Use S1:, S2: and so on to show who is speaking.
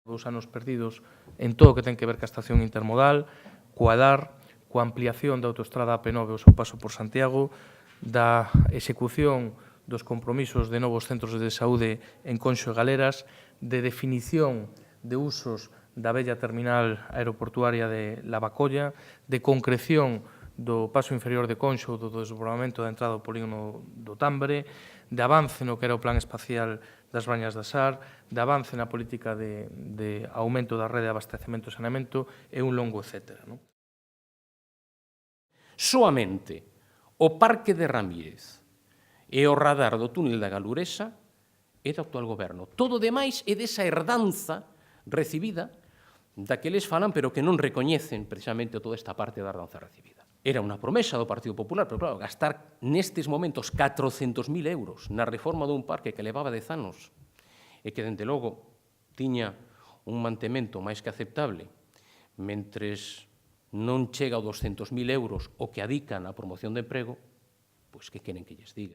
S1: 2 anos perdidos en todo o que ten que ver ca estación intermodal, coa DAR, coa ampliación da autoestrada AP9 ao seu paso por Santiago, da execución dos compromisos de novos centros de saúde en Conxo e Galeras, de definición de usos da vella terminal aeroportuaria de Lavacolla, de concreción do paso inferior de Conxo, do desbordamento da entrada ao polígono do Tambre, de avance no que era o plan espacial das Bañas da Sar, de avance na política de aumento da rede de abastecemento e saneamento e un longo etcétera.
S2: Soamente o Parque de Ramírez e o radar do túnel da Galuresa é do actual goberno. Todo o demais é desa herdanza recibida da que eles falan, pero que non recoñecen precisamente toda esta parte da herdanza recibida. Era unha promesa do Partido Popular, pero claro, gastar nestes momentos 400.000 euros na reforma dun parque que levaba 10 anos e que, dende logo, tiña un mantemento máis que aceptable, mentres non chega aos 200.000 euros o que adican á promoción de emprego, pois que queren que lles diga.